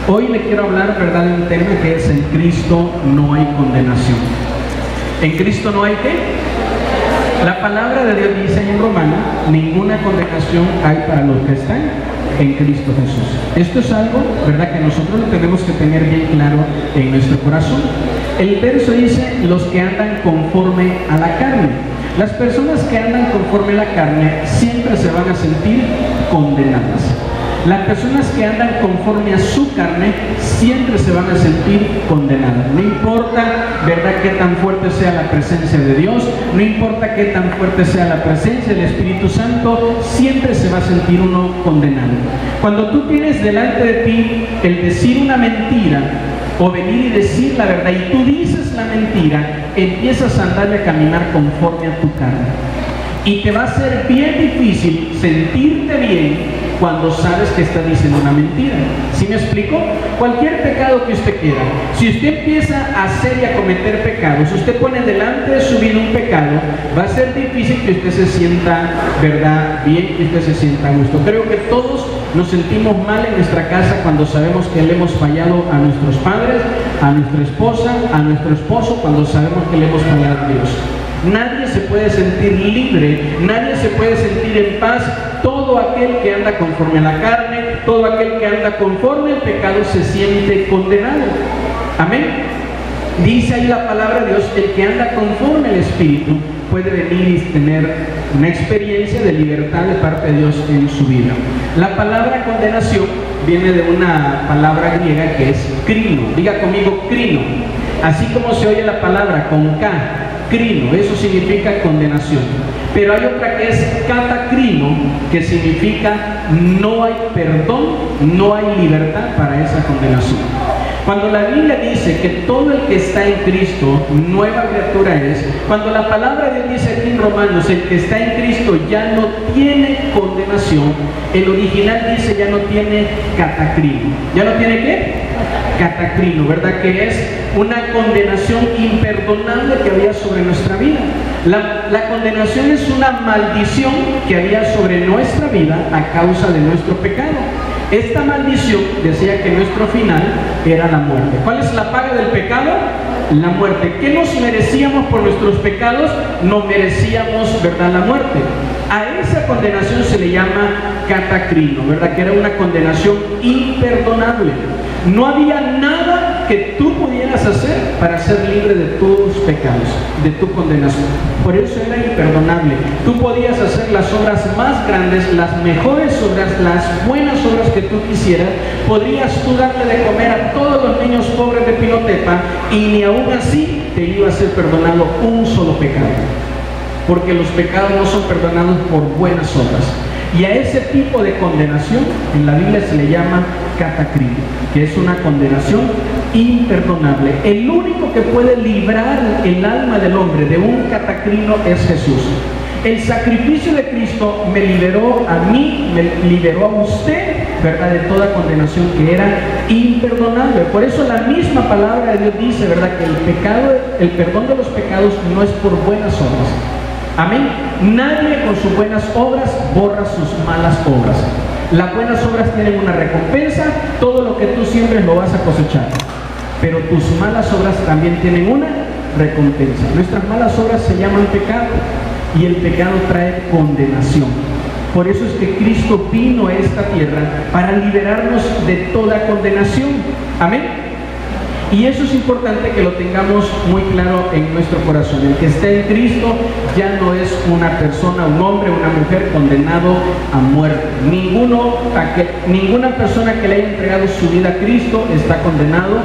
Hoy le quiero hablar, ¿verdad?, de un tema que es: en Cristo no hay condenación. ¿En Cristo no hay qué? La palabra de Dios dice en Romanos: ninguna condenación hay para los que están en Cristo Jesús. Esto es algo, ¿verdad?, que nosotros lo tenemos que tener bien claro en nuestro corazón. El verso dice: los que andan conforme a la carne. Las personas que andan conforme a la carne siempre se van a sentir condenadas. Las personas que andan conforme a su carne siempre se van a sentir condenadas. No importa, ¿verdad?, qué tan fuerte sea la presencia de Dios, no importa qué tan fuerte sea la presencia del Espíritu Santo, siempre se va a sentir uno condenado. Cuando tú tienes delante de ti el decir una mentira o venir y decir la verdad, y tú dices la mentira, empiezas a andar y a caminar conforme a tu carne. Y te va a ser bien difícil sentirte bien cuando sabes que está diciendo una mentira. ¿Sí me explico? Cualquier pecado que usted quiera, si usted empieza a hacer y a cometer pecados, si usted pone delante de su vida un pecado, va a ser difícil que usted se sienta, ¿verdad?, bien, que usted se sienta a gusto. Creo que todos nos sentimos mal en nuestra casa cuando sabemos que le hemos fallado a nuestros padres, a nuestra esposa, a nuestro esposo, cuando sabemos que le hemos fallado a Dios. Nadie se puede sentir libre, nadie se puede sentir en paz. Todo aquel que anda conforme a la carne, todo aquel que anda conforme al pecado se siente condenado. Amén. Dice ahí la palabra de Dios: el que anda conforme al Espíritu puede venir y tener una experiencia de libertad de parte de Dios en su vida. La palabra condenación viene de una palabra griega que es crino. Diga conmigo: crino. Así como se oye la palabra con K, crino, eso significa condenación. Pero hay otra que es catacrino, que significa no hay perdón, no hay libertad para esa condenación. Cuando la Biblia dice que todo el que está en Cristo, nueva criatura es, cuando la palabra de Dios dice aquí en Romanos, el que está en Cristo ya no tiene condenación, el original dice ya no tiene catacrino. ¿Ya no tiene qué? Catacrino, ¿verdad? Que es una condenación imperdonable que había sobre nuestra vida. La condenación es una maldición que había sobre nuestra vida a causa de nuestro pecado. Esta maldición decía que nuestro final era la muerte. ¿Cuál es la paga del pecado? La muerte. ¿Qué nos merecíamos por nuestros pecados? No merecíamos, ¿verdad?, la muerte. A esa condenación se le llama catacrino, ¿verdad?, que era una condenación imperdonable. No había nada que tú pudieras hacer para ser libre de tus pecados, de tu condenación. Por eso era imperdonable. Tú podías hacer las obras más grandes, las mejores obras, las buenas obras que tú quisieras. Podrías tú darle de comer a todos los niños pobres de Pinotepa y ni aún así te iba a ser perdonado un solo pecado. Porque los pecados no son perdonados por buenas obras. Y a ese tipo de condenación en la Biblia se le llama catacrino, que es una condenación imperdonable. El único que puede librar el alma del hombre de un catacrino es Jesús. El sacrificio de Cristo me liberó a mí, me liberó a usted, ¿verdad?, de toda condenación que era imperdonable. Por eso la misma palabra de Dios dice, ¿verdad?, que el perdón de los pecados no es por buenas obras. Amén. Nadie con sus buenas obras borra sus malas obras. Las buenas obras tienen una recompensa. Todo lo que tú siembres lo vas a cosechar. Pero tus malas obras también tienen una recompensa. Nuestras malas obras se llaman pecado, y el pecado trae condenación. Por eso es que Cristo vino a esta tierra para liberarnos de toda condenación. Amén. Y eso es importante que lo tengamos muy claro en nuestro corazón. El que está en Cristo ya no es una persona, un hombre, una mujer condenado a muerte. Ninguna persona que le haya entregado su vida a Cristo está condenado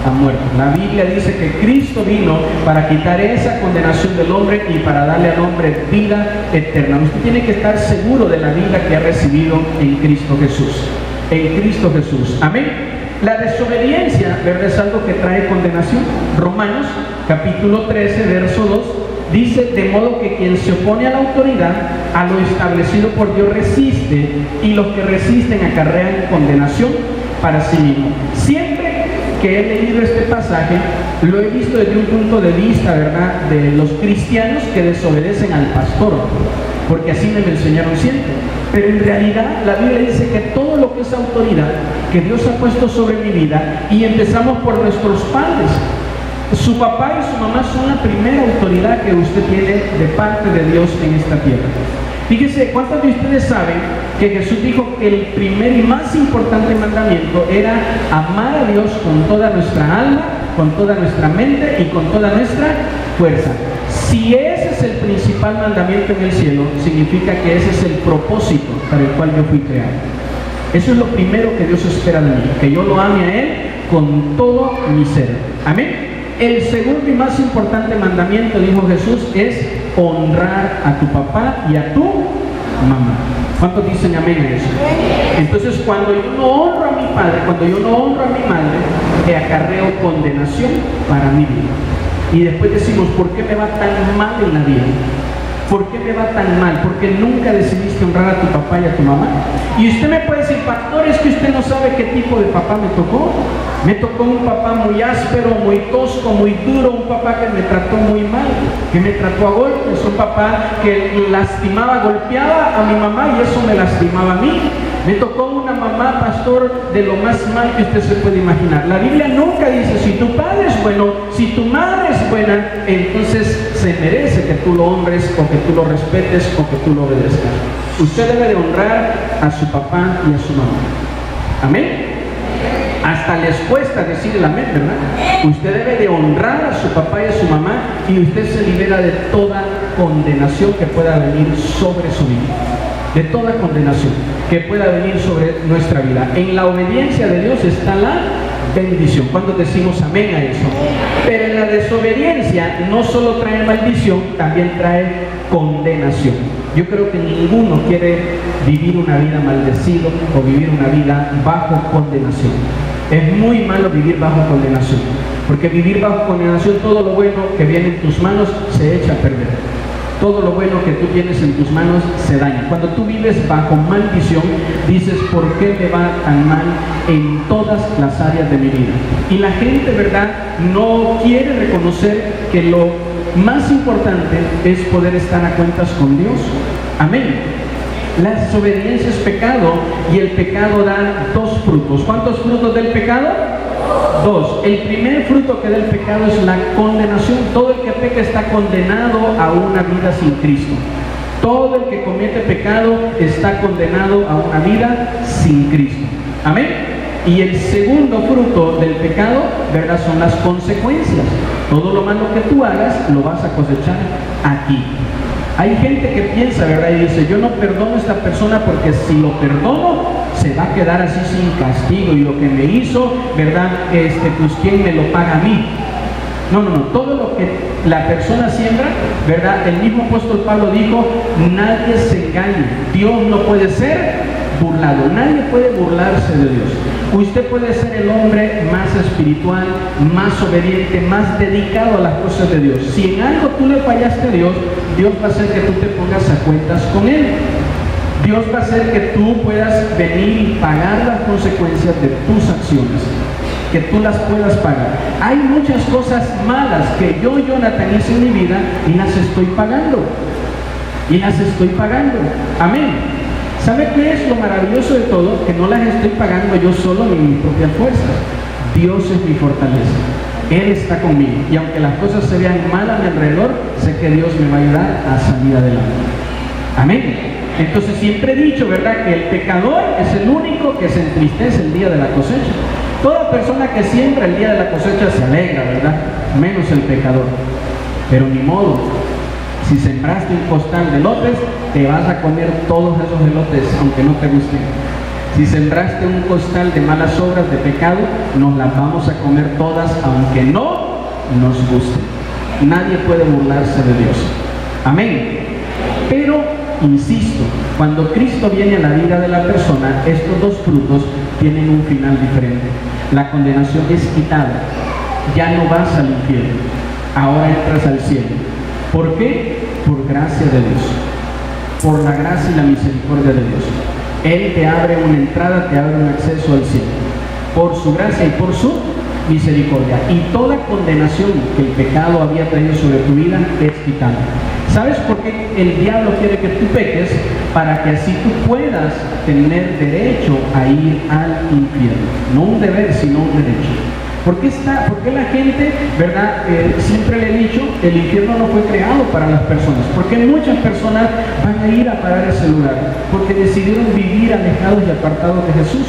a muerte. La Biblia dice que Cristo vino para quitar esa condenación del hombre y para darle al hombre vida eterna. Usted tiene que estar seguro de la vida que ha recibido en Cristo Jesús. En Cristo Jesús. Amén. La desobediencia, ¿verdad?, es algo que trae condenación. Romanos capítulo 13, verso 2, dice: de modo que quien se opone a la autoridad, a lo establecido por Dios resiste, y los que resisten acarrean condenación para sí mismo. Siempre que he leído este pasaje, lo he visto desde un punto de vista, ¿verdad?, de los cristianos que desobedecen al pastor. porque así me lo enseñaron siempre. Pero en realidad la Biblia dice que todo lo que es autoridad que Dios ha puesto sobre mi vida, y empezamos por nuestros padres. Su papá y su mamá son la primera autoridad que usted tiene de parte de Dios en esta tierra. Fíjese, ¿cuántos de ustedes saben que Jesús dijo que el primer y más importante mandamiento era amar a Dios con toda nuestra alma, con toda nuestra mente y con toda nuestra fuerza? Si ese es el principal mandamiento en el cielo, significa que ese es el propósito para el cual yo fui creado. Eso es lo primero que Dios espera de mí, que yo lo ame a Él con todo mi ser. Amén. El segundo y más importante mandamiento, dijo Jesús, es honrar a tu papá y a tu mamá. ¿Cuántos dicen amén a eso? Entonces, cuando yo no honro a mi padre, cuando yo no honro a mi madre, te acarreo condenación para mi vida. Y después decimos, ¿por qué me va tan mal en la vida? ¿Por qué me va tan mal? Porque nunca decidiste honrar a tu papá y a tu mamá. Y usted me puede decir, pastor, es que usted no sabe qué tipo de papá me tocó. Me tocó un papá muy áspero, muy tosco, muy duro, un papá que me trató muy mal, que me trató a golpes, un papá que lastimaba, golpeaba a mi mamá y eso me lastimaba a mí. Me tocó una mamá, pastor, de lo más mal que usted se puede imaginar. La Biblia nunca dice, si tu padre es bueno, si tu madre es buena, entonces se merece que tú lo honres o que tú lo respetes o que tú lo obedezcas. Usted debe de honrar a su papá y a su mamá. Amén. Hasta les cuesta decir el amén, ¿verdad? Usted debe de honrar a su papá y a su mamá y usted se libera de toda condenación que pueda venir sobre su vida. De toda condenación que pueda venir sobre nuestra vida. En la obediencia de Dios está la bendición. ¿Cuándo decimos amén a eso? Pero en la desobediencia no solo trae maldición, también trae condenación. Yo creo que ninguno quiere vivir una vida maldecido o vivir una vida bajo condenación. Es muy malo vivir bajo condenación, porque vivir bajo condenación, todo lo bueno que viene en tus manos se echa a perder. Todo lo bueno que tú tienes en tus manos se daña. Cuando tú vives bajo maldición, dices, ¿por qué me va tan mal en todas las áreas de mi vida? Y la gente, ¿verdad?, no quiere reconocer que lo más importante es poder estar a cuentas con Dios. Amén. La desobediencia es pecado y el pecado da dos frutos. ¿Cuántos frutos del pecado? Dos. El primer fruto que da el pecado es la condenación. Todo el que peca está condenado a una vida sin Cristo. Todo el que comete pecado está condenado a una vida sin Cristo. Amén. Y el segundo fruto del pecado, ¿verdad?, son las consecuencias. Todo lo malo que tú hagas lo vas a cosechar aquí. Hay gente que piensa, ¿verdad?, y dice, yo no perdono a esta persona porque si lo perdono se va a quedar así sin castigo y lo que me hizo, ¿verdad?, pues ¿quién me lo paga a mí? No, todo lo que la persona siembra, ¿verdad?, el mismo apóstol Pablo dijo, nadie se engañe, Dios no puede ser burlado, nadie puede burlarse de Dios. Usted puede ser el hombre más espiritual, más obediente, más dedicado a las cosas de Dios. Si en algo tú le fallaste a Dios, Dios va a hacer que tú te pongas a cuentas con Él. Dios va a hacer que tú puedas venir y pagar las consecuencias de tus acciones, que tú las puedas pagar. Hay muchas cosas malas que yo, Jonathan, hice en mi vida y las estoy pagando. Amén. ¿Sabe qué es lo maravilloso de todo? Que no las estoy pagando yo solo ni mis propias fuerzas. Dios es mi fortaleza. Él está conmigo. Y aunque las cosas se vean mal a mi alrededor, sé que Dios me va a ayudar a salir adelante. Amén. Entonces siempre he dicho, ¿verdad?, que el pecador es el único que se entristece el día de la cosecha. Toda persona que siembra el día de la cosecha se alegra, ¿verdad?, menos el pecador. Pero ni modo. Si sembraste un costal de elotes, te vas a comer todos esos elotes, aunque no te gusten. Si sembraste un costal de malas obras, de pecado, nos las vamos a comer todas, aunque no nos gusten. Nadie puede burlarse de Dios. Amén. Pero, insisto, cuando Cristo viene a la vida de la persona, estos dos frutos tienen un final diferente. La condenación es quitada. Ya no vas al infierno. Ahora entras al cielo. ¿Por qué? Por gracia de Dios, por la gracia y la misericordia de Dios. Él te abre una entrada, te abre un acceso al cielo, por su gracia y por su misericordia. Y toda condenación que el pecado había traído sobre tu vida es quitada. ¿Sabes por qué el diablo quiere que tú peques? Para que así tú puedas tener derecho a ir al infierno. No un deber, sino un derecho. ¿Por qué la gente, verdad, siempre le he dicho, el infierno no fue creado para las personas? Porque muchas personas van a ir a parar ese lugar, porque decidieron vivir alejados y apartados de Jesús.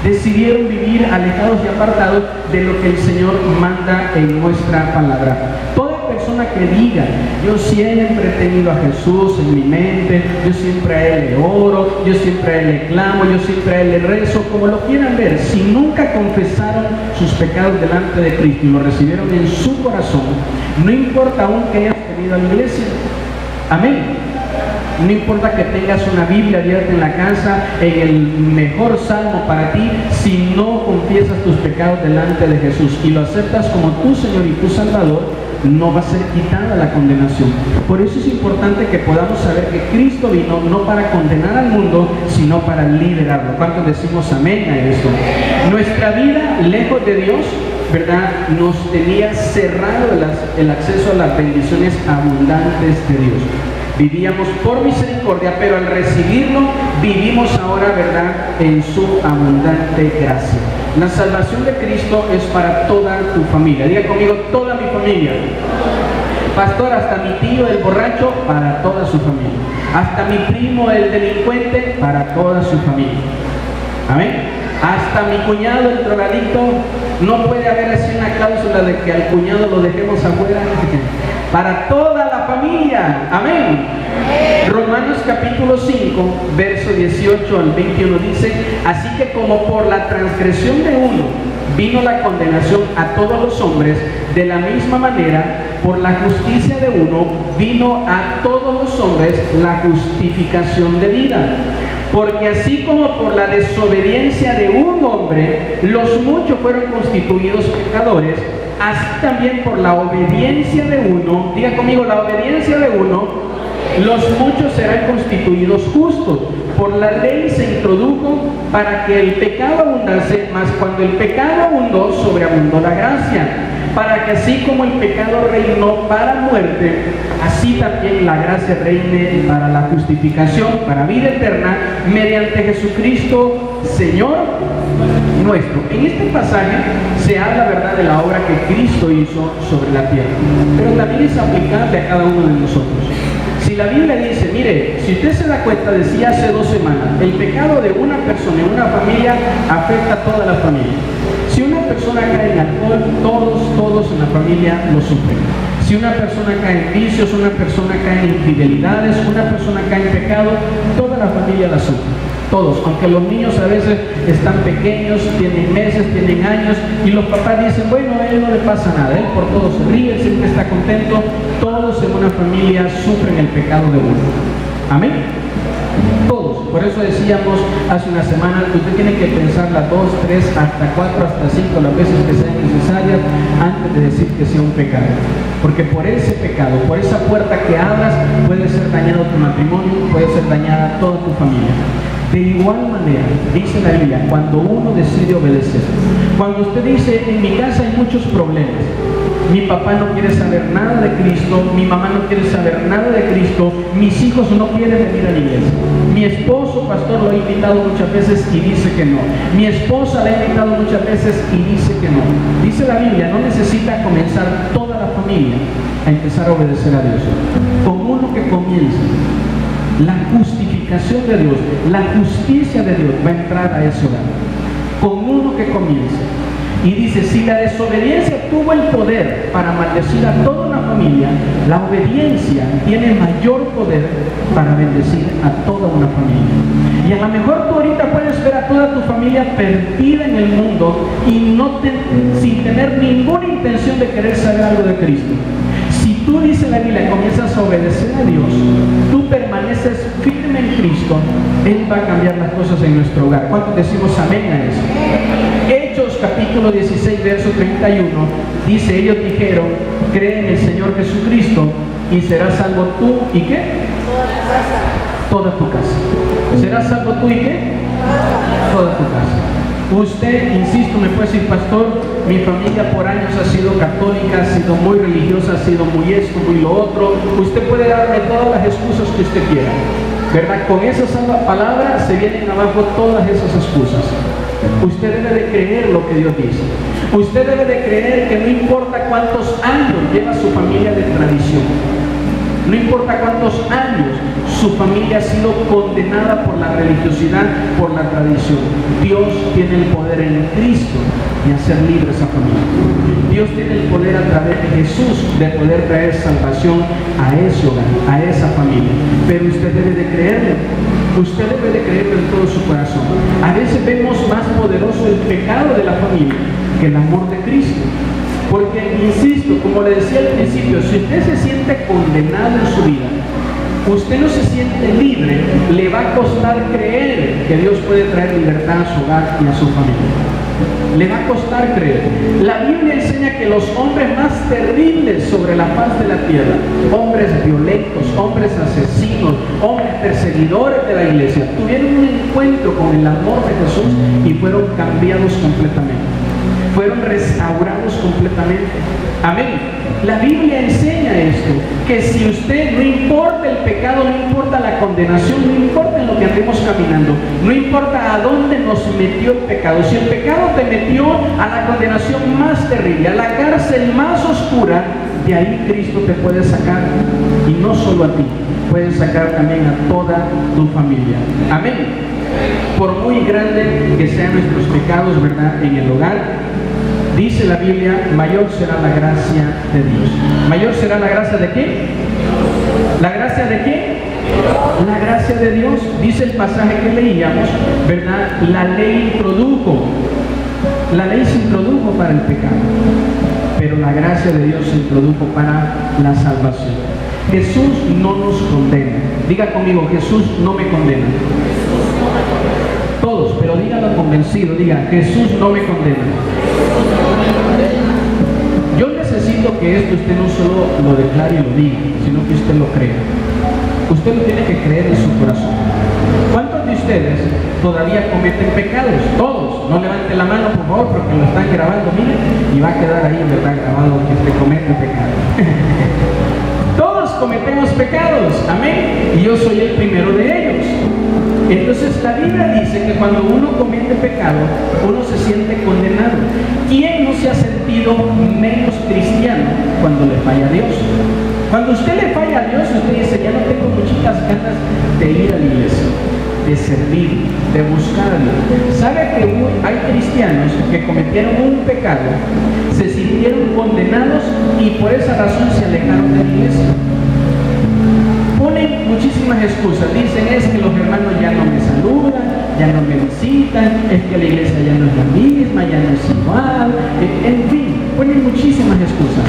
Decidieron vivir alejados y apartados de lo que el Señor manda en nuestra palabra. Toda persona que diga, yo siempre he tenido a Jesús en mi mente, yo siempre a Él le oro, yo siempre a Él le clamo, yo siempre a Él le rezo, como lo quieran ver, si nunca confesaron sus pecados delante de Cristo y lo recibieron en su corazón, no importa aún que hayas venido a la iglesia. Amén. No importa que tengas una Biblia abierta en la casa, en el mejor salmo para ti, si no confiesas tus pecados delante de Jesús y lo aceptas como tu Señor y tu Salvador, no va a ser quitada la condenación. Por eso es importante que podamos saber que Cristo vino no para condenar al mundo, sino para liberarlo. ¿Cuántos decimos amén a esto? Nuestra vida lejos de Dios, ¿verdad?, nos tenía cerrado el acceso a las bendiciones abundantes de Dios. Vivíamos por misericordia, pero al recibirlo, vivimos ahora, ¿verdad?, en su abundante gracia. La salvación de Cristo es para toda tu familia. Diga conmigo, toda mi familia. Pastor, hasta mi tío el borracho, para toda su familia. Hasta mi primo el delincuente, para toda su familia. Amén. Hasta mi cuñado el drogadicto, no puede haber así una cláusula de que al cuñado lo dejemos afuera. Para toda la familia. Amén. Romanos capítulo 5, verso 18 al 21 dice, así que como por la transgresión de uno vino la condenación a todos los hombres, de la misma manera, por la justicia de uno vino a todos los hombres la justificación de vida. Porque así como por la desobediencia de un hombre, los muchos fueron constituidos pecadores, así también por la obediencia de uno, diga conmigo, la obediencia de uno, los muchos serán constituidos justos. Por la ley se introdujo para que el pecado abundase, mas cuando el pecado abundó, sobreabundó la gracia. Para que así como el pecado reinó para muerte, así también la gracia reine para la justificación, para vida eterna, mediante Jesucristo, Señor nuestro. En este pasaje se habla, ¿verdad?, de la obra que Cristo hizo sobre la tierra, pero también es aplicable a cada uno de nosotros. Si la Biblia dice, mire, si usted se da cuenta, decía hace 2 semanas, el pecado de una persona en una familia afecta a toda la familia. Si una persona cae en alcohol, todos en la familia lo sufren. Si una persona cae en vicios, una persona cae en infidelidades, una persona cae en pecado, toda la familia la sufre. Todos, aunque los niños a veces están pequeños, tienen meses, tienen años, y los papás dicen, bueno, a él no le pasa nada, él por todo se ríe, él siempre está contento. Todos en una familia sufren el pecado de uno. Amén. Todos. Por eso decíamos hace una semana que usted tiene que pensar las 2, 3, hasta 4, hasta 5 las veces que sean necesarias antes de decir que sea un pecado. Porque por ese pecado, por esa puerta que abras, puede ser dañado tu matrimonio, puede ser dañada toda tu familia. De igual manera, dice la Biblia, cuando uno decide obedecer, cuando usted dice, en mi casa hay muchos problemas, mi papá no quiere saber nada de Cristo, mi mamá no quiere saber nada de Cristo, mis hijos no quieren venir a la iglesia, mi esposo, pastor, lo ha invitado muchas veces y dice que no, mi esposa le ha invitado muchas veces y dice que no. Dice la Biblia, no necesita comenzar toda la familia a empezar a obedecer a Dios. Con uno que comience, la justificación de Dios, la justicia de Dios va a entrar a ese hogar. Con uno que comience. Y dice, si la desobediencia tuvo el poder para maldecir a toda una familia, la obediencia tiene mayor poder para bendecir a toda una familia. Y a lo mejor tú ahorita puedes ver a toda tu familia perdida en el mundo y sin tener ninguna intención de querer saber algo de Cristo. Si tú, dice la Biblia, comienzas a obedecer a Dios, tú permaneces firme en Cristo, Él va a cambiar las cosas en nuestro hogar. ¿Cuántos decimos amén a eso? Hechos capítulo 16, verso 31, dice, ellos dijeron, cree en el Señor Jesucristo y serás salvo tú, ¿y qué? Toda tu casa. ¿Serás salvo tú y qué? Toda tu casa. Usted, insisto, me puede decir, pastor, mi familia por años ha sido católica, ha sido muy religiosa, ha sido muy esto, muy lo otro. Usted puede darme todas las excusas que usted quiera, ¿verdad? Con esas palabras se vienen abajo todas esas excusas. Usted debe de creer lo que Dios dice. Usted debe de creer que no importa cuántos años lleva su familia de tradición, no importa cuántos años su familia ha sido condenada por la religiosidad, por la tradición. Dios tiene el poder en Cristo de hacer libre esa familia. Dios tiene el poder a través de Jesús de poder traer salvación a ese hogar, a esa familia. Pero usted debe de creerlo. Usted debe de creerlo en todo su corazón. A veces vemos más poderoso el pecado de la familia que el amor de Cristo. Porque, insisto, como le decía al principio, si usted se siente condenado en su vida, usted no se siente libre, le va a costar creer que Dios puede traer libertad a su hogar y a su familia. Le va a costar creer. La Biblia enseña que los hombres más terribles sobre la faz de la tierra, hombres violentos, hombres asesinos, hombres perseguidores de la iglesia, tuvieron un encuentro con el amor de Jesús y fueron cambiados completamente. Fueron restaurados completamente. Amén. La Biblia enseña esto, que si usted, no importa el pecado, no importa la condenación, no importa en lo que andemos caminando, no importa a dónde nos metió el pecado, si el pecado te metió a la condenación más terrible, a la cárcel más oscura, de ahí Cristo te puede sacar, y no solo a ti, puede sacar también a toda tu familia. Amén. Por muy grande que sean nuestros pecados, ¿verdad?, en el hogar, dice la Biblia, mayor será la gracia de Dios. ¿Mayor será la gracia de qué? ¿La gracia de qué? La gracia de Dios. Dice el pasaje que leíamos, ¿verdad? La ley se introdujo para el pecado, pero la gracia de Dios se introdujo para la salvación. Jesús no nos condena. Diga conmigo, Jesús no me condena. Todos, pero díganlo convencido, diga, Jesús no me condena. Yo necesito que esto usted no solo lo declare y lo diga, sino que usted lo crea. Usted lo tiene que creer en su corazón. ¿Cuántos de ustedes todavía cometen pecados? Todos. No levante la mano, por favor, porque lo están grabando, miren, y va a quedar ahí donde está grabado que usted comete pecado. Todos cometemos pecados, amén. Y yo soy el primero de ellos. Entonces la Biblia dice que cuando uno comete pecado, uno se siente condenado. ¿Quién no se ha sentido menos cristiano cuando le falla a Dios? Cuando usted le falla a Dios, usted dice, ya no tengo muchas ganas de ir a la iglesia, de servir, de buscar a Dios. ¿Sabe que hay cristianos que cometieron un pecado, se sintieron condenados y por esa razón se alejaron de la iglesia? Ponen muchísimas excusas, dicen es que los hermanos ya no me saludan, ya no me visitan, es que la iglesia ya no es la misma, ya no es igual, en fin, ponen muchísimas excusas.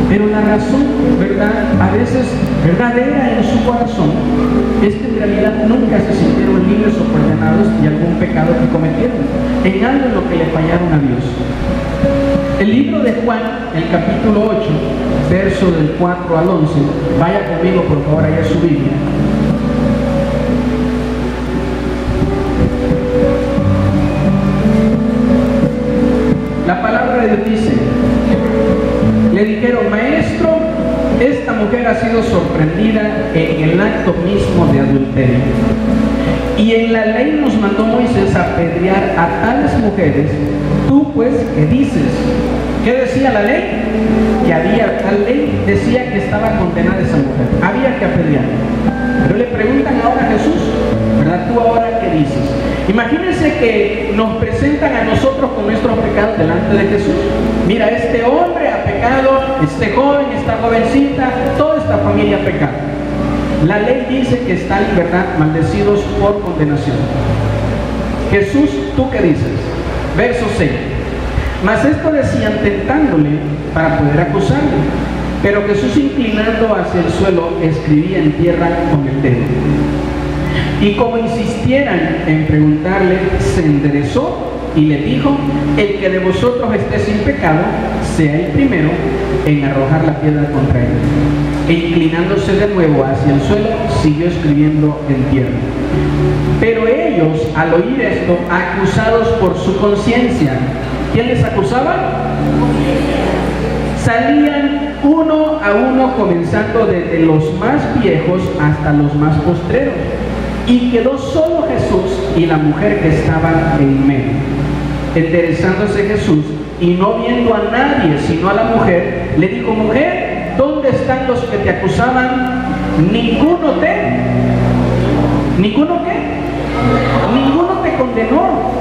Pero la razón, ¿verdad?, a veces verdadera en su corazón, es que en realidad nunca se sintieron libres o condenados de algún pecado que cometieron, en algo en lo que le fallaron a Dios. El libro de Juan, el capítulo 8, verso del 4 al 11, vaya conmigo por favor ahí a su Biblia. La palabra de Dios dice, le dijeron, maestro, esta mujer ha sido sorprendida en el acto mismo de adulterio. Y en la ley nos mandó Moisés a apedrear a tales mujeres. Tú pues, ¿qué dices? ¿Qué decía la ley? Que había, tal ley decía que estaba condenada esa mujer. Había que apedrearla. Pero le preguntan ahora a Jesús, ¿verdad? ¿Tú ahora qué dices? Imagínense que nos presentan a nosotros con nuestros pecados delante de Jesús. Mira, este hombre ha pecado, este joven, esta jovencita, toda esta familia ha pecado. La ley dice que están, ¿verdad?, maldecidos por condenación. Jesús, ¿tú qué dices? Verso 6. Mas esto decían tentándole para poder acusarle. Pero Jesús, inclinando hacia el suelo, escribía en tierra con el dedo. Y como insistieran en preguntarle, se enderezó y le dijo, el que de vosotros esté sin pecado, sea el primero en arrojar la piedra contra él. e inclinándose de nuevo hacia el suelo, siguió escribiendo en tierra. Pero ellos, al oír esto, acusados por su conciencia, ¿quién les acusaba? Salían uno a uno, comenzando desde los más viejos hasta los más postreros. Y quedó solo Jesús y la mujer que estaba en medio. Enderezándose Jesús y no viendo a nadie sino a la mujer, le dijo: mujer, ¿dónde están los que te acusaban? ¿Ninguno te condenó?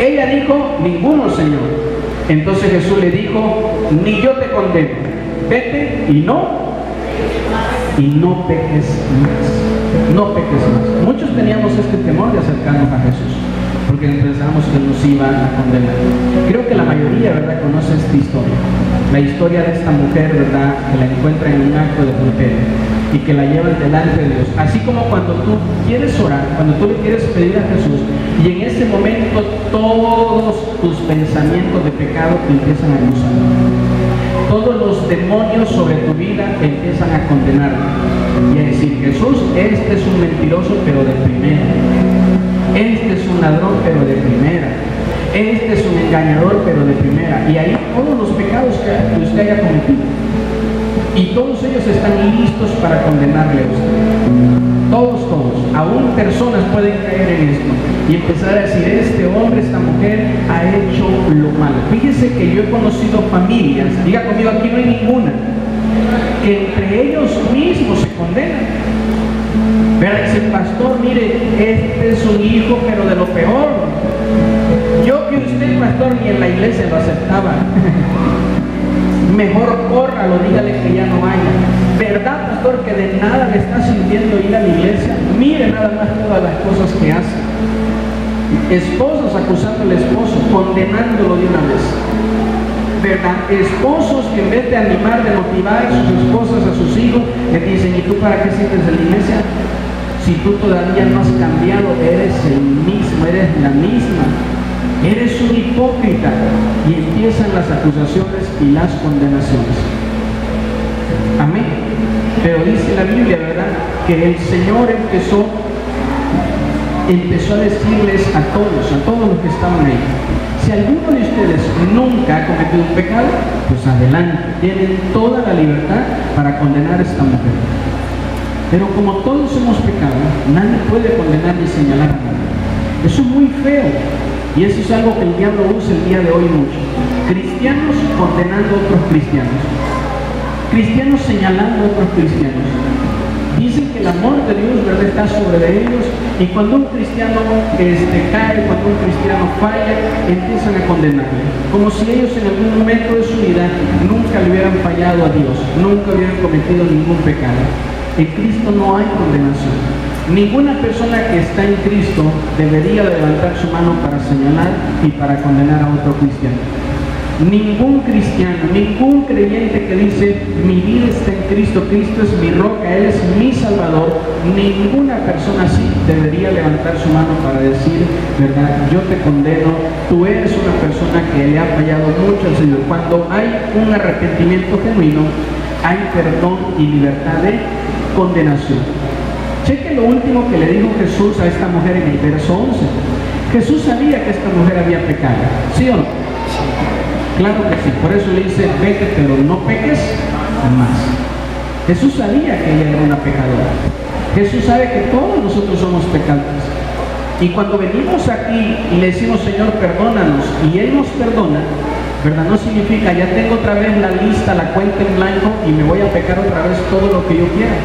Ella dijo: ninguno, Señor. Entonces Jesús le dijo: ni yo te condeno, vete y no peques más. No peques más. Muchos teníamos este temor de acercarnos a Jesús, porque pensábamos que nos iba a condenar. Creo que la mayoría, ¿verdad?, conoce esta historia. La historia de esta mujer, ¿verdad?, que la encuentra en un acto de adulterio y que la llevan delante de Dios. Así como cuando tú quieres orar, cuando tú le quieres pedir a Jesús, y en ese momento todos tus pensamientos de pecado te empiezan a acusar. Todos los demonios sobre tu vida empiezan a condenarte y a decir: Jesús, este es un mentiroso pero de primera, este es un ladrón pero de primera, este es un engañador pero de primera. Y ahí todos los pecados que usted haya cometido, y todos ellos están listos para condenarle a usted. Todos, aún personas pueden caer en esto y empezar a decir: este hombre, esta mujer ha hecho lo malo. Fíjese que yo he conocido familias, diga conmigo, aquí no hay ninguna, que entre ellos mismos se condenan. Pero dice: pastor, mire, este es un hijo pero de lo peor. Yo que usted, pastor, ni en la iglesia lo aceptaba. Mejor córralo, dígale que ya no vaya. ¿Verdad, pastor, que de nada le está sirviendo ir a la iglesia? Mire nada más todas las cosas que hace. Esposos acusando al esposo, condenándolo de una vez. ¿Verdad? Esposos que en vez de animar, de motivar a sus esposas, a sus hijos, le dicen: ¿y tú para qué sirves en la iglesia? Si tú todavía no has cambiado, eres el mismo, eres la misma. Eres un hipócrita. Y empiezan las acusaciones y las condenaciones. Amén. Pero dice la Biblia, ¿verdad?, que el Señor empezó a decirles a todos los que estaban ahí: si alguno de ustedes nunca ha cometido un pecado, pues adelante, tienen toda la libertad para condenar a esta mujer. Pero como todos hemos pecado, nadie puede condenar ni señalar a nadie. Eso es muy feo. Y eso es algo que el diablo usa el día de hoy mucho. Cristianos condenando a otros cristianos. Cristianos señalando a otros cristianos. Dicen que el amor de Dios, ¿verdad?, está sobre ellos, y cuando un cristiano cae, cuando un cristiano falla, empiezan a condenarle. Como si ellos en algún momento de su vida nunca le hubieran fallado a Dios, nunca hubieran cometido ningún pecado. En Cristo no hay condenación. Ninguna persona que está en Cristo debería levantar su mano para señalar y para condenar a otro cristiano. Ningún cristiano, ningún creyente que dice: mi vida está en Cristo, Cristo es mi roca, Él es mi Salvador, ninguna persona así debería levantar su mano para decir: ¿verdad?, yo te condeno, tú eres una persona que le ha fallado mucho al Señor. Cuando hay un arrepentimiento genuino, hay perdón y libertad de condenación. Cheque lo último que le dijo Jesús a esta mujer en el verso 11. Jesús sabía que esta mujer había pecado, ¿sí o no? Claro que sí. Por eso le dice: vete, pero no peques más. Jesús sabía que ella era una pecadora. Jesús sabe que todos nosotros somos pecadores. Y cuando venimos aquí y le decimos: Señor, perdónanos, y Él nos perdona, ¿verdad?, no significa: ya tengo otra vez la lista, la cuenta en blanco y me voy a pecar otra vez todo lo que yo quiera.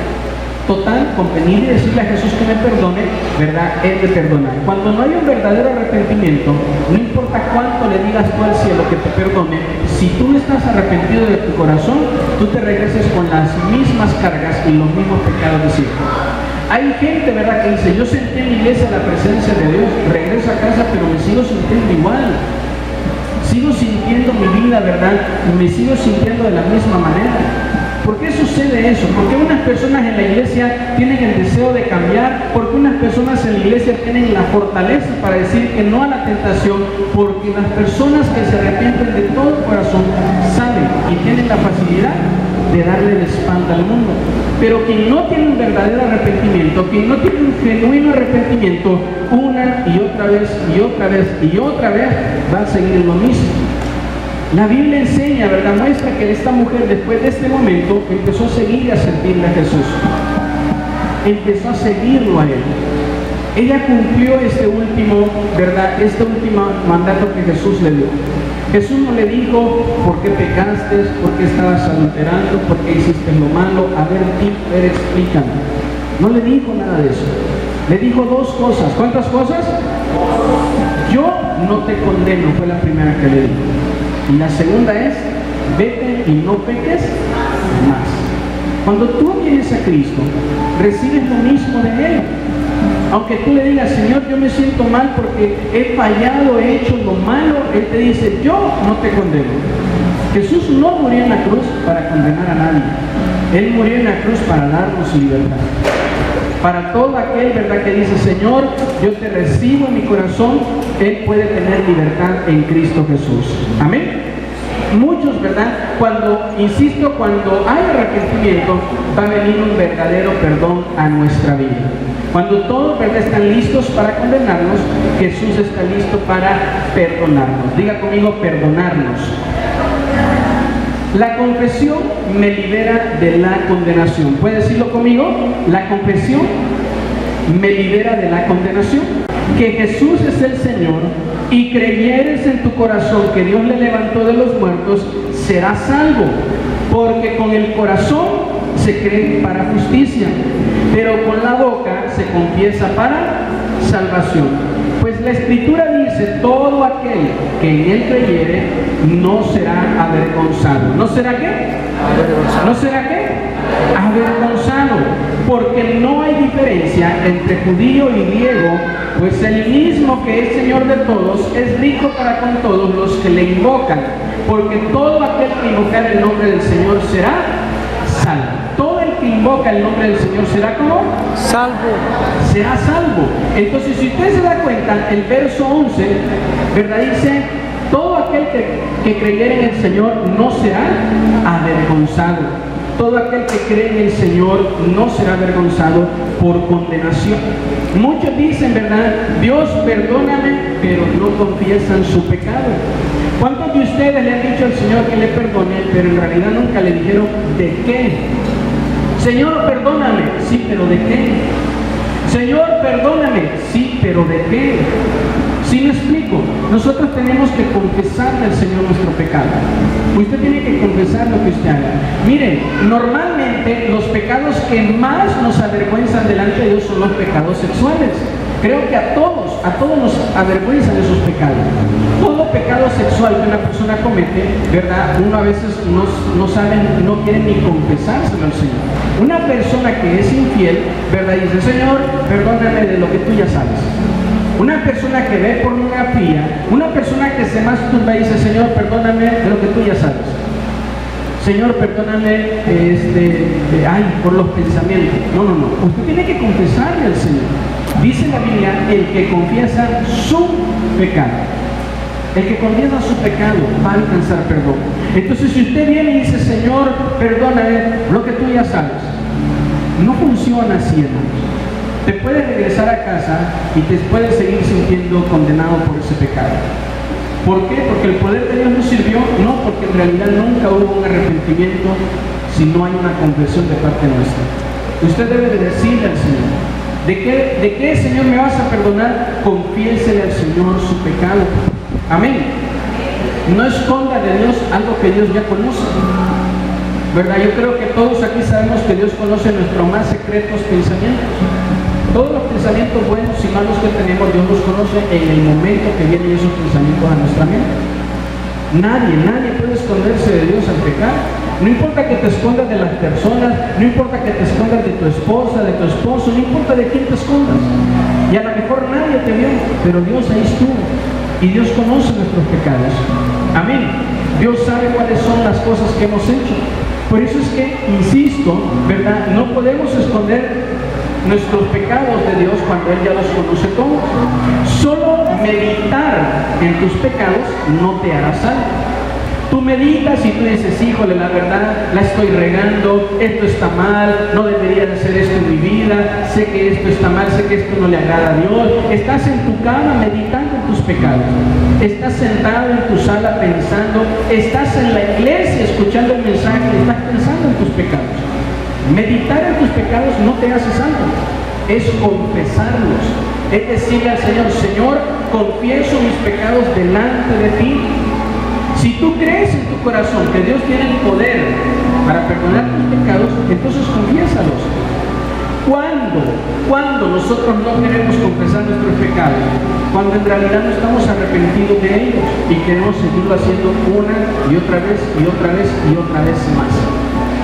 Total, con venir y decirle a Jesús que me perdone, ¿verdad?, Él le perdona. Cuando no hay un verdadero arrepentimiento, no importa cuánto le digas tú al cielo que te perdone, si tú no estás arrepentido de tu corazón, tú te regreses con las mismas cargas y los mismos pecados de siempre. Hay gente, ¿verdad?, que dice: yo sentí en la iglesia la presencia de Dios, regreso a casa, pero me sigo sintiendo igual. Sigo sintiendo mi vida, ¿verdad?, me sigo sintiendo de la misma manera. ¿Por qué sucede eso? Porque unas personas en la iglesia tienen el deseo de cambiar, porque unas personas en la iglesia tienen la fortaleza para decir que no a la tentación, porque las personas que se arrepienten de todo corazón saben y tienen la facilidad de darle la espalda al mundo. Pero quien no tiene un verdadero arrepentimiento, quien no tiene un genuino arrepentimiento, una y otra vez y otra vez y otra vez va a seguir lo mismo. La Biblia enseña, ¿verdad? Muestra que esta mujer después de este momento empezó a seguir y a servirle a Jesús. Empezó a seguirlo a Él. Ella cumplió este último, ¿verdad? Este último mandato que Jesús le dio. Jesús no le dijo por qué pecaste, por qué estabas adulterando, por qué hiciste lo malo. A ver, explícame. No le dijo nada de eso. Le dijo dos cosas. ¿Cuántas cosas? Yo no te condeno, fue la primera que le dijo. Y la segunda es, vete y no peques más. Cuando tú vienes a Cristo, recibes lo mismo de Él. Aunque tú le digas, Señor, yo me siento mal porque he fallado, he hecho lo malo, Él te dice, yo no te condeno. Jesús no murió en la cruz para condenar a nadie. Él murió en la cruz para darnos libertad. Para todo aquel, ¿verdad?, que dice, Señor, yo te recibo en mi corazón, Él puede tener libertad en Cristo Jesús. Amén. Muchos, ¿verdad? Cuando hay arrepentimiento, va a venir un verdadero perdón a nuestra vida. Cuando todos, ¿verdad?, están listos para condenarnos, Jesús está listo para perdonarnos. Diga conmigo, perdonarnos. La confesión me libera de la condenación. ¿Puede decirlo conmigo? La confesión me libera de la condenación. Que Jesús es el Señor y creyeres en tu corazón que Dios le levantó de los muertos, serás salvo. Porque con el corazón se cree para justicia, pero con la boca se confiesa para salvación. Pues la Escritura dice, todo aquel que en Él creyere no será avergonzado. ¿No será qué? Avergonzado. ¿No será qué? Avergonzado. Porque no hay diferencia entre judío y griego, pues el mismo que es Señor de todos es rico para con todos los que le invocan. Porque todo aquel que invocar el nombre del Señor será salvo. Todo el que invoca el nombre del Señor será como salvo. Será salvo. Entonces, si usted se da cuenta, el verso 11, ¿verdad?, dice, todo aquel que creyere en el Señor no será avergonzado. Todo aquel que cree en el Señor no será avergonzado por condenación. Muchos dicen, ¿verdad?, Dios perdóname, pero no confiesan su pecado. ¿Cuántos de ustedes le han dicho al Señor que le perdone, pero en realidad nunca le dijeron de qué? Señor, perdóname. Sí, pero ¿de qué? Señor, perdóname. Sí, pero ¿de qué? ¿Sí me explico? Nosotros tenemos que confesarle al Señor nuestro pecado. Usted tiene que confesar lo que usted haga. Miren, normalmente los pecados que más nos avergüenzan delante de Dios son los pecados sexuales. Creo que a todos nos avergüenzan esos pecados. Todo pecado sexual que una persona comete, ¿verdad?, uno a veces no sabe, no quiere ni confesárselo al Señor. Una persona que es infiel, ¿verdad?, dice, Señor, perdóname de lo que tú ya sabes. Una persona que ve pornografía, una persona que se masturba dice, Señor, perdóname de lo que tú ya sabes. Señor, perdóname por los pensamientos. No. Usted tiene que confesarle al Señor. Dice la Biblia, el que confiesa su pecado. El que confiesa su pecado va a alcanzar perdón. Entonces, si usted viene y dice, Señor, perdóname lo que tú ya sabes, no funciona así, hermanos. Te puedes regresar a casa y te puedes seguir sintiendo condenado por ese pecado. ¿Por qué? Porque el poder de Dios no sirvió, no, porque en realidad nunca hubo un arrepentimiento si no hay una confesión de parte nuestra. Usted debe de decirle al Señor, ¿de qué, Señor, me vas a perdonar? Confiésele al Señor su pecado. Amén. No esconda de Dios algo que Dios ya conoce, ¿verdad? Yo creo que todos aquí sabemos que Dios conoce nuestros más secretos pensamientos. Todos los pensamientos buenos y malos que tenemos, Dios los conoce en el momento que vienen esos pensamientos a nuestra mente. Nadie puede esconderse de Dios al pecar. No importa que te escondas de las personas, no importa que te escondas de tu esposa, de tu esposo, no importa de quién te escondas. Y a lo mejor nadie te vio, pero Dios ahí estuvo. Y Dios conoce nuestros pecados. Amén. Dios sabe cuáles son las cosas que hemos hecho. Por eso es que, insisto, ¿verdad?, no podemos esconder nuestros pecados de Dios cuando Él ya los conoce todos. Solo meditar en tus pecados no te hará salvo. Tú meditas y tú dices, híjole, la verdad, la estoy regando, esto está mal, no debería de hacer esto en mi vida, sé que esto está mal, sé que esto no le agrada a Dios. Estás en tu cama meditando en tus pecados. Estás sentado en tu sala pensando, estás en la iglesia escuchando el mensaje, estás pensando en tus pecados. Meditar en tus pecados no te hace santo, es confesarlos. Es decirle al Señor, Señor, confieso mis pecados delante de ti. Si tú crees en tu corazón que Dios tiene el poder para perdonar tus pecados, entonces confiésalos. ¿Cuándo nosotros no queremos confesar nuestros pecados? Cuando en realidad no estamos arrepentidos de ellos y queremos seguirlo haciendo una y otra vez y otra vez y otra vez más.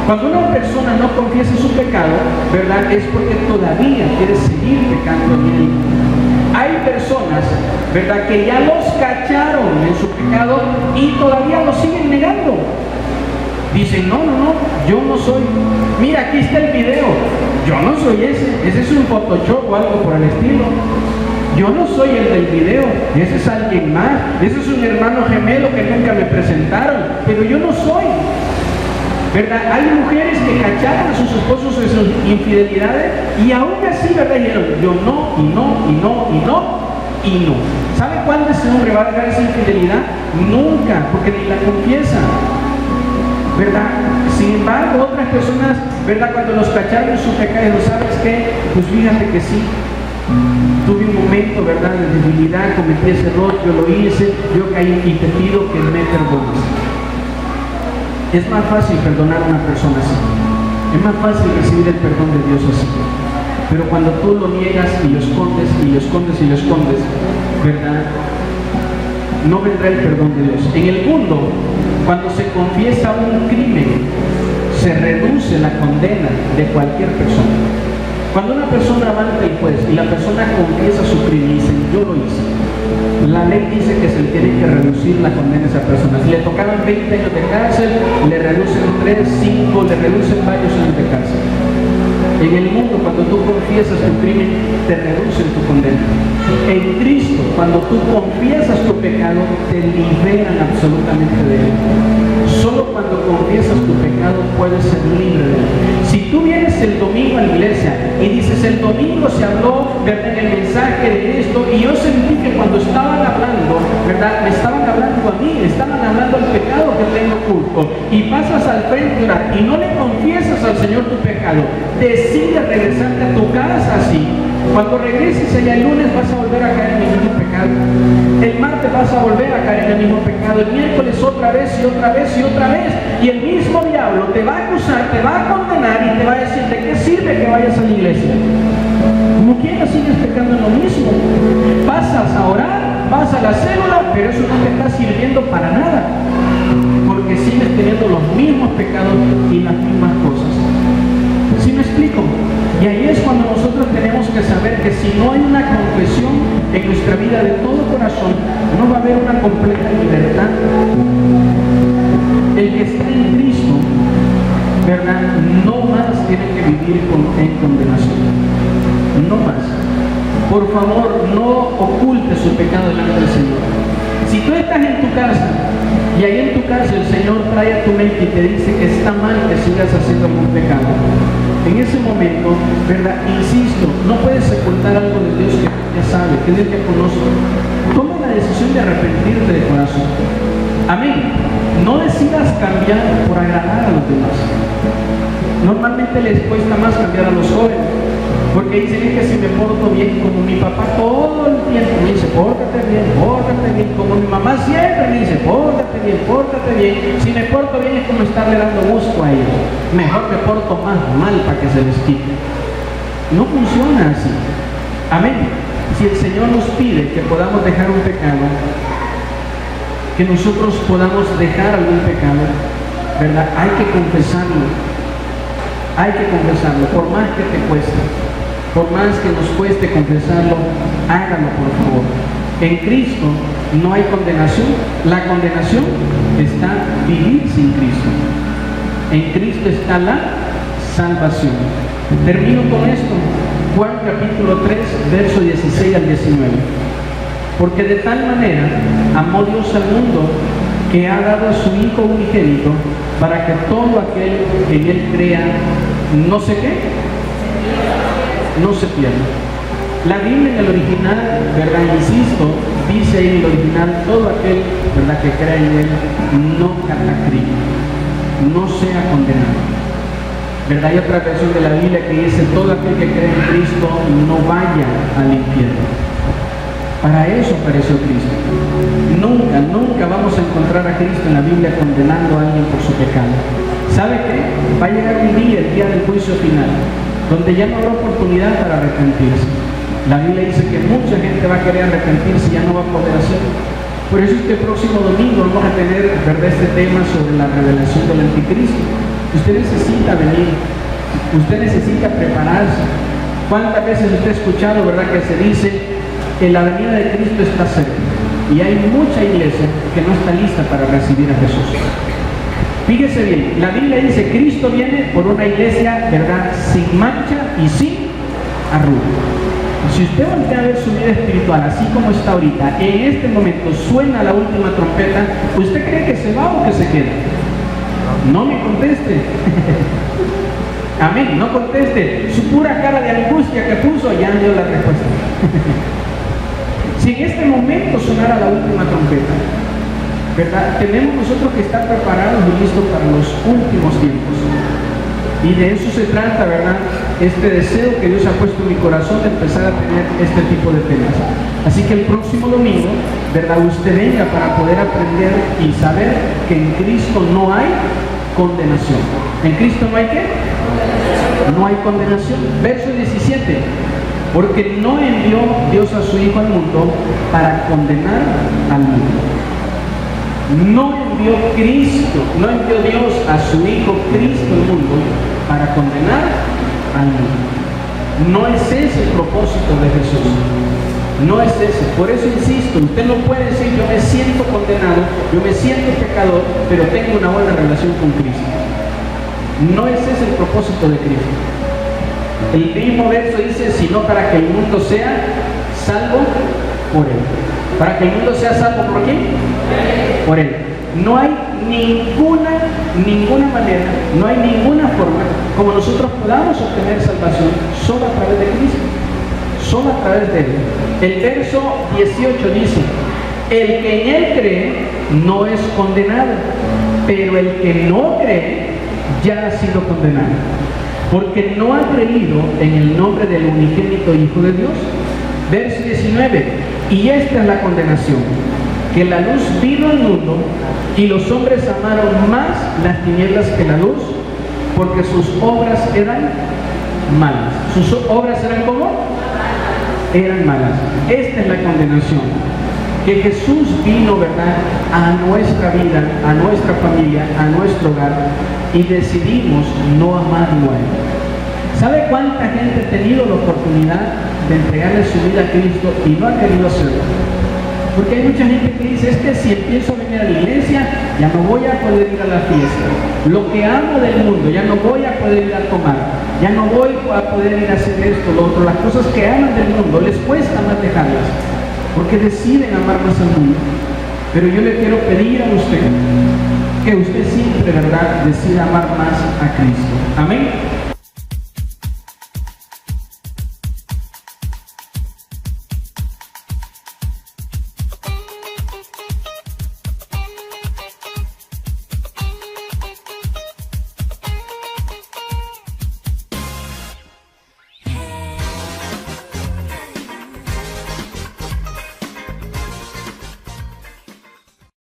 Cuando una persona no confiesa su pecado, ¿verdad? Es porque todavía quiere seguir pecando en él. Hay personas, ¿verdad?, que ya los cacharon en su pecado y todavía lo siguen negando. Dicen, no, yo no soy. Mira, aquí está el video. Yo no soy ese es un Photoshop o algo por el estilo. Yo no soy el del video, ese es alguien más. Ese es un hermano gemelo que nunca me presentaron, pero yo no soy. ¿Verdad? Hay mujeres que cacharon a sus esposos de sus infidelidades y aún así, ¿verdad? Dijeron, yo no, y no, y no, y no, y no. ¿Sabe cuándo ese hombre va a dejar esa infidelidad? Nunca, porque ni la confiesa. ¿Verdad? Sin embargo, otras personas, ¿verdad?, cuando los cacharon en su pecado, ¿sabes qué? Pues fíjate que sí. Tuve un momento, ¿verdad?, de debilidad, cometí ese error, yo lo hice, yo caí y te pido que me perdones. Es más fácil perdonar a una persona así. Es más fácil recibir el perdón de Dios así. Pero cuando tú lo niegas y lo escondes y lo escondes y lo escondes, ¿verdad?, no vendrá el perdón de Dios. En el mundo, cuando se confiesa un crimen, se reduce la condena de cualquier persona. Cuando una persona va ante el juez y la persona confiesa su crimen y dice, yo lo hice, la ley dice que se le tiene que reducir la condena a esa persona. Si le tocaban 20 años de cárcel, le reducen 3, 5, le reducen varios años de cárcel. En el mundo, cuando tú confiesas tu crimen, te reducen tu condena. En Cristo, cuando tú confiesas tu pecado, te liberan absolutamente de él. Solo cuando confiesas tu pecado puedes ser libre de él. Si tú vienes el domingo a la iglesia y dices, el domingo se habló, ¿verdad?, en el mensaje de esto, y yo sentí que cuando estaban hablando, ¿verdad?, me estaban hablando a mí, estaban hablando al pecado que tengo oculto, y pasas al frente a orar y no le confiesas al Señor tu pecado, decides regresarte a tu casa así. Cuando regreses allá el lunes vas a volver a caer en el mismo pecado, el martes vas a volver a caer en el mismo pecado, el miércoles otra vez y otra vez y otra vez, y el mismo diablo te va a acusar, te va a condenar y te va a decir, ¿de qué sirve que vayas a la iglesia? Como quieras sigues pecando en lo mismo. Pasas a orar, vas a la célula, pero eso no te está sirviendo para nada, porque sigues teniendo los mismos pecados y las mismas cosas. ¿Sí me explico? Y ahí es cuando nosotros tenemos que saber que si no hay una confesión en nuestra vida de todo corazón, no va a haber una completa libertad. El que está en Cristo, ¿verdad?, no más tiene que vivir en condenación. No más. Por favor, no ocultes su pecado delante del Señor. Si tú estás en tu casa y ahí en tu casa el Señor trae a tu mente y te dice que está mal que sigas haciendo algún pecado, en ese momento, ¿verdad?, insisto, no puedes ocultar algo de Dios que ya sabe, que Dios ya conoce. Toma la decisión de arrepentirte de corazón. Amén. No decidas cambiar por agradar a los demás. Normalmente les cuesta más cambiar a los jóvenes, porque dicen, es que si me porto bien, como mi papá todo el tiempo me dice, pórtate bien, como mi mamá siempre me dice, pórtate bien, si me porto bien es como estarle dando gusto a ellos, mejor me porto más mal para que se les quite. No funciona así. Amén. Si el Señor nos pide que podamos dejar un pecado, que nosotros podamos dejar algún pecado, ¿verdad?, hay que confesarlo, por más que te cueste. Por más que nos cueste confesarlo, hágalo por favor. En Cristo no hay condenación. La condenación está vivir sin Cristo. En Cristo está la salvación. Termino con esto. Juan capítulo 3, verso 16 al 19. Porque de tal manera amó Dios al mundo que ha dado a su Hijo unigénito para que todo aquel que en Él crea, no sé qué, no se pierda. La Biblia en el original, ¿verdad? Insisto, dice ahí en el original, todo aquel, ¿verdad?, que crea en Él, no catacrí, no sea condenado. ¿Verdad? Hay otra versión de la Biblia que dice, todo aquel que cree en Cristo no vaya al infierno. Para eso apareció Cristo. Nunca vamos a encontrar a Cristo en la Biblia condenando a alguien por su pecado. ¿Sabe qué? Va a llegar un día, el día del juicio final, donde ya no habrá oportunidad para arrepentirse. La Biblia dice que mucha gente va a querer arrepentirse y ya no va a poder hacerlo. Por eso este próximo domingo vamos a tener, ¿verdad?, este tema sobre la revelación del anticristo. Usted necesita venir, usted necesita prepararse. ¿Cuántas veces usted ha escuchado, verdad, que se dice que la venida de Cristo está cerca? Y hay mucha iglesia que no está lista para recibir a Jesús. Fíjese bien, la Biblia dice, Cristo viene por una iglesia, ¿verdad?, sin mancha y sin arruga. Si usted voltea a ver su vida espiritual así como está ahorita, en este momento suena la última trompeta, ¿usted cree que se va o que se queda? No me conteste. Amén, no conteste. Su pura cara de angustia que puso ya dio la respuesta. Si en este momento sonara la última trompeta, ¿verdad?, tenemos nosotros que estar preparados y listos para los últimos tiempos. Y de eso se trata, ¿verdad?, este deseo que Dios ha puesto en mi corazón de empezar a tener este tipo de temas. Así que el próximo domingo, ¿verdad?, usted venga para poder aprender y saber que en Cristo no hay condenación. ¿En Cristo no hay qué? No hay condenación. Verso 17. Porque no envió Dios a su Hijo al mundo para condenar al mundo. No envió Dios a su Hijo Cristo al mundo para condenar al mundo. No es ese el propósito de Jesús. No es ese. Por eso insisto, usted no puede decir yo me siento condenado, yo me siento pecador, pero tengo una buena relación con Cristo. No es ese el propósito de Cristo. El mismo verso dice, sino para que el mundo sea salvo por Él. Para que el mundo sea salvo por quién? Por Él. No hay ninguna manera, no hay ninguna forma como nosotros podamos obtener salvación solo a través de Cristo. Solo a través de Él. El verso 18 dice, el que en Él cree no es condenado, pero el que no cree ya ha sido condenado, porque no ha creído en el nombre del unigénito Hijo de Dios. Verso 19, y esta es la condenación, que la luz vino al mundo y los hombres amaron más las tinieblas que la luz, porque sus obras eran malas. ¿Sus obras eran cómo? Eran malas. Esta es la condenación, que Jesús vino, ¿verdad?, a nuestra vida, a nuestra familia, a nuestro hogar, y decidimos no amarlo a Él. ¿Sabe cuánta gente ha tenido la oportunidad de entregarle su vida a Cristo y no ha querido hacerlo? Porque hay mucha gente que dice, es que si empiezo a venir a la iglesia, ya no voy a poder ir a la fiesta. Lo que amo del mundo, ya no voy a poder ir a tomar, ya no voy a poder ir a hacer esto, lo otro. Las cosas que aman del mundo les cuesta más dejarlas, porque deciden amar más al mundo. Pero yo le quiero pedir a usted que usted siempre, ¿verdad?, decida amar más a Cristo. Amén.